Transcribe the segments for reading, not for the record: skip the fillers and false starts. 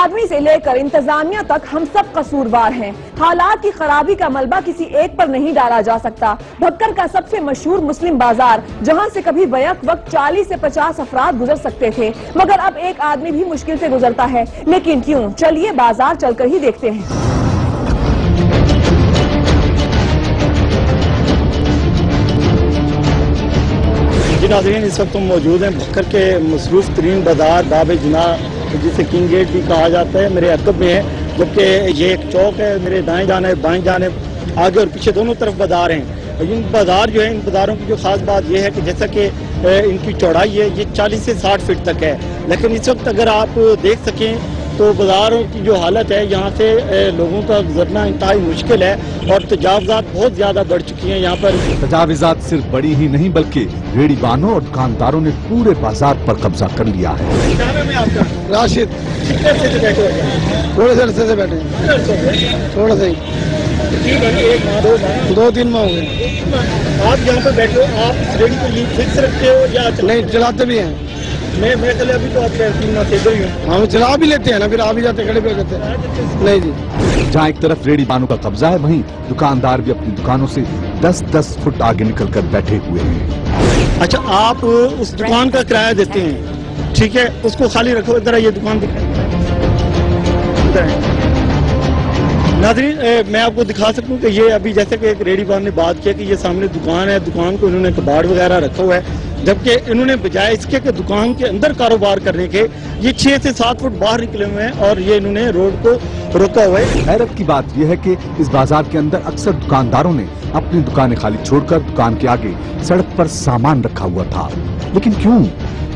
आदमी से लेकर इंतजामिया तक हम सब कसूरवार हैं। हालात की खराबी का मलबा किसी एक पर नहीं डाला जा सकता। भक्कर का सबसे मशहूर मुस्लिम बाजार, जहां से कभी बैक वक्त 40 से 50 अफराद गुजर सकते थे, मगर अब एक आदमी भी मुश्किल से गुजरता है। लेकिन क्यों? चलिए बाजार चलकर ही देखते हैं। जी नाज़रीन, इस वक्त हम मौजूद हैं भक्कर के मसरूफ तरीन बाजार बाब जुना, जिसे किंग गेट भी कहा जाता है, मेरे अकब में है। जबकि ये एक चौक है, मेरे दाएं जाने बाएं जाने आगे और पीछे दोनों तरफ बाजार हैं। इन बाजार जो है, इन बाजारों की जो खास बात यह है कि जैसा कि इनकी चौड़ाई है ये 40 से 60 फीट तक है। लेकिन इस वक्त अगर आप देख सकें तो बाजारों की जो हालत है, यहाँ से लोगों का गुजरना इंतहाई मुश्किल है और तजावजात बहुत ज्यादा बढ़ चुकी हैं। यहाँ पर तजावजात सिर्फ बड़ी ही नहीं बल्कि रेडी बानों और दुकानदारों ने पूरे बाजार पर कब्जा कर लिया है। राशिद थोड़े से अरसे से बैठे, थोड़ा सा ही 2-3 माह हो गए। आप यहाँ पर बैठे हो, आप इस रेडी को फिक्स रखते हो या नहीं चलाते भी हैं? मैं चले अभी तो आप 3 माह से इधर ही हूँ। हम चला भी लेते हैं ना, फिर आ भी जाते खड़े पे करते हैं। नहीं जी, जहाँ एक तरफ रेडी बानों का कब्जा है, वहीं दुकानदार भी अपनी दुकानों से 10-10 फुट आगे निकलकर बैठे हुए हैं। अच्छा, आप उस दुकान का किराया देते हैं, ठीक है, उसको खाली रखो। इधर ये दुकान दिखाई नाज़रीन, मैं आपको दिखा सकूं कि ये अभी जैसे कि एक रेडी बान ने बात किया कि ये सामने दुकान है, दुकान को इन्होंने कबाड़ वगैरह रखा हुआ है, जबकि इन्होंने बजाय इसके कि दुकान के अंदर कारोबार करने के ये 6 से 7 फुट बाहर निकले हुए हैं और ये इन्होंने रोड को रोका हुआ है। हैरत की बात यह है कि इस बाजार के अंदर अक्सर दुकानदारों ने अपनी दुकानें खाली छोड़कर दुकान के आगे सड़क पर सामान रखा हुआ था। लेकिन क्यों?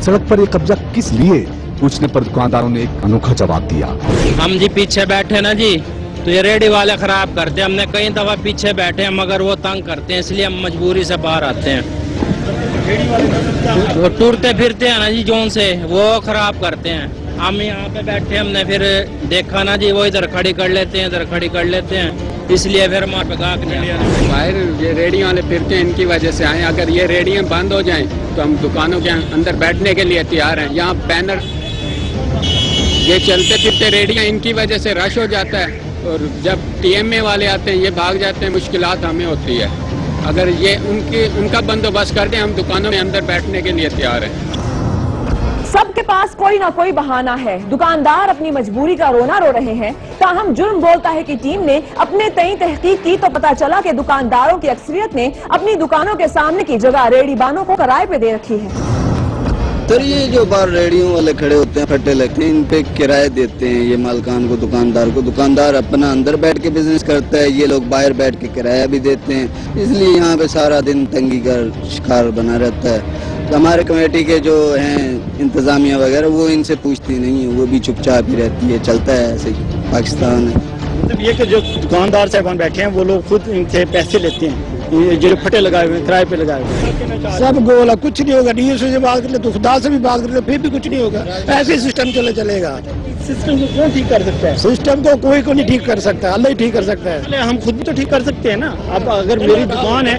सड़क पर ये कब्जा किस लिए? पूछने पर दुकानदारों ने एक अनोखा जवाब दिया। हम जी पीछे बैठे ना जी, तो ये रेडी वाले खराब करते हैं। हमने कई दफा पीछे बैठे हैं मगर वो तंग करते हैं, इसलिए हम मजबूरी से बाहर आते हैं। वो टूरते फिरते हैं ना जी जोन से, वो खराब करते हैं। हम यहाँ पे बैठे, हमने फिर देखा ना जी, वो इधर खड़ी कर लेते हैं, इधर खड़ी कर लेते हैं, इसलिए फिर हमारे पे गाहक नहीं आते। बाहर ये रेडी वाले फिरते हैं, इनकी वजह से आए। अगर ये रेडियाँ बंद हो जाएं तो हम दुकानों के अंदर बैठने के लिए तैयार हैं। यहाँ बैनर, ये चलते फिरते रेडियाँ, इनकी वजह से रश हो जाता है और जब TMA वाले आते हैं ये भाग जाते हैं, मुश्किलात हमें होती है। अगर ये उनका बंदोबस्त कर दें, हम दुकानों में अंदर बैठने के लिए तैयार हैं। सबके पास कोई ना कोई बहाना है। दुकानदार अपनी मजबूरी का रोना रो रहे हैं। ताहम जुर्म बोलता है कि टीम ने अपने तय तहकीक की तो पता चला कि दुकानदारों की अक्सरियत ने अपनी दुकानों के सामने की जगह रेडी बानों को किराए पे दे रखी है। सर, ये जो बाहर रेडियो वाले खड़े होते हैं, फट्टे लगते हैं, इन पे किराए देते हैं ये मालकान को, दुकानदार को। दुकानदार अपना अंदर बैठ के बिजनेस करता है, ये लोग बाहर बैठ के किराया भी देते हैं, इसलिए यहाँ पे सारा दिन तंगी का शिकार बना रहता है। तो हमारे कमेटी के जो हैं इंतजामिया वगैरह, वो इनसे पूछती नहीं है, वो भी चुपचाप ही रहती है। चलता है ऐसे ही, पाकिस्तान है। मतलब ये कि जो दुकानदार साहबान बैठे हैं वो लोग खुद इनसे पैसे लेते हैं, ये जो फटे लगाए हुए हैं, किराए पे लगाए हुए हैं। सब गोला, कुछ नहीं होगा। DSO से बात कर ले तो खुदा से भी बात कर ले, फिर भी कुछ नहीं होगा। ऐसे सिस्टम चलेगा। सिस्टम को कौन ठीक कर सकता है? सिस्टम को कोई को नहीं ठीक कर सकता, अल्लाह ही ठीक कर सकता है। हम खुद भी तो ठीक कर सकते हैं ना। अब अगर मेरी दुकान है,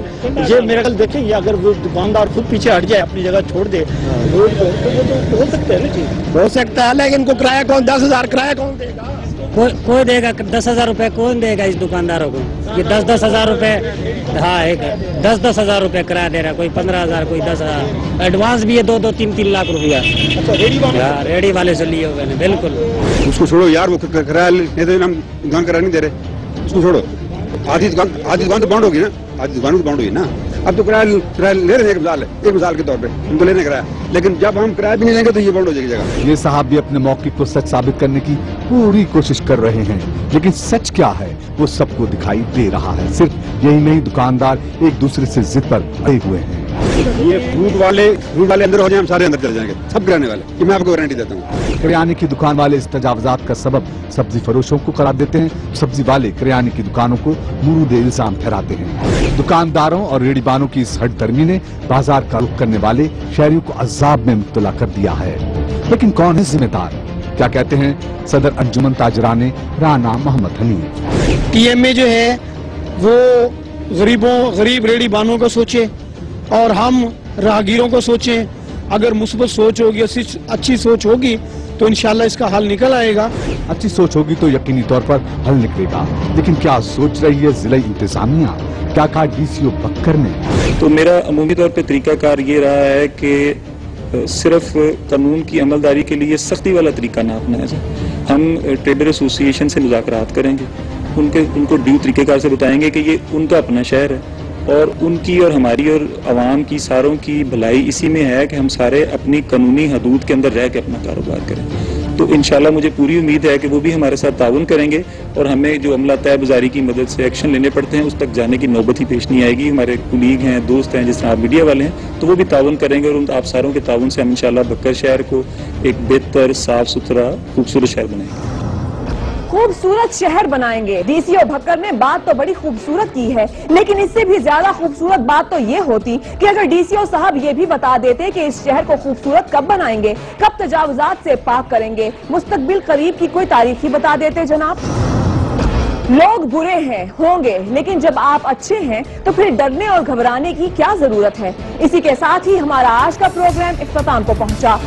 ये मेरा कल देखें, ये अगर वो दुकानदार खुद पीछे हट जाए, अपनी जगह छोड़ दे रोड को, तो वो तो हो सकता है ना चीज, हो सकता है। लेकिन इनको किराया कौन, 10,000 किराया कौन देगा? कोई देगा 10,000 रुपए? कौन देगा इस दुकानदारों को? ये 10-10 हजार रुपए, हाँ, एक 10-10 हजार रुपए किराया दे रहा है, कोई 15,000, कोई 10,000। एडवांस भी है 2-3 लाख रुपया। रेडी वाले से लिए हुए। बिल्कुल, उसको छोड़ो यार, वो किराया नहीं दे, हम दुकान किराया नहीं दे रहे, उसको छोड़ो। आधी दुकान तो बंद होगी ना, आधी दुकान तो बंद होगी ना। अब तो किराया ले रहे हैं, एक मिसाल के तौर पे उनको लेने किराया, लेकिन जब हम किराया भी नहीं लेंगे तो ये बंद हो जाएगी जगह। ये साहब भी अपने मौके को सच साबित करने की पूरी कोशिश कर रहे हैं, लेकिन सच क्या है वो सबको दिखाई दे रहा है। सिर्फ यही नहीं, दुकानदार एक दूसरे से जिद पर अड़े हुए हैं। ये फ्रूट वाले अंदर हो जाए, हम सारे अंदर चले जाएंगे, सब किराने वाले, ये मैं आपको गारंटी देता हूँ। किराने की दुकान वाले इस तजावजात का सबब सब्जी फरोशों को करार देते हैं, सब्जी वाले किराने की दुकानों को मुरूदे इल्जाम ठहराते हैं। दुकानदारों और रेडी बानों की इस हठधर्मी ने बाजार का रुख करने वाले शहरियों को अजाब में मुब्तला कर दिया है। लेकिन कौन है जिम्मेदार? क्या कहते हैं सदर अंजुमन ताजराने राना मोहम्मद हनीफ। TMA जो है वो गरीब रेडी बानों को सोचे और हम राहगीरों को सोचें। अगर मुस्बत सोच होगी, अच्छी सोच होगी तो इंशाल्लाह इसका हल निकल आएगा। अच्छी सोच होगी तो यकीनी तौर पर हल निकलेगा। लेकिन क्या सोच रही है जिला इंतजामिया? क्या कहा डीसीओ बक्कर ने? तो मेरा अमूमी तौर पे तरीकाकार ये रहा है कि सिर्फ कानून की अमलदारी के लिए सख्ती वाला तरीका ना अपनाया जाए। हम ट्रेडर एसोसिएशन से मुज़ाकरात करेंगे, उनको ड्यू तरीक़ेकार से बताएंगे कि ये उनका अपना शहर है और उनकी और हमारी और आवाम की सारों की भलाई इसी में है कि हम सारे अपनी कानूनी हदूद के अंदर रह के अपना कारोबार करें। तो इंशाल्लाह मुझे पूरी उम्मीद है कि वो भी हमारे साथ ताउन करेंगे और हमें जो अमला तय बाजारी की मदद से एक्शन लेने पड़ते हैं उस तक जाने की नौबत ही पेश नहीं आएगी। हमारे कुलीग हैं, दोस्त हैं, जिस तरह आप मीडिया वाले हैं, तो वो भी ताउन करेंगे और उन आप सारों के ताउन से हम इंशाल्लाह बक्कर शहर को एक बेहतर, साफ सुथरा, खूबसूरत शहर बनाएंगे। खूबसूरत शहर बनाएंगे। डीसीओ भक्कर ने बात तो बड़ी खूबसूरत की है, लेकिन इससे भी ज्यादा खूबसूरत बात तो ये होती कि अगर डीसीओ साहब ये भी बता देते कि इस शहर को खूबसूरत कब बनाएंगे, कब तजावुजात से पाक करेंगे, मुस्तकबिल करीब की कोई तारीख ही बता देते जनाब। लोग बुरे हैं होंगे, लेकिन जब आप अच्छे हैं तो फिर डरने और घबराने की क्या जरूरत है। इसी के साथ ही हमारा आज का प्रोग्राम इख्तिताम को पहुंचा।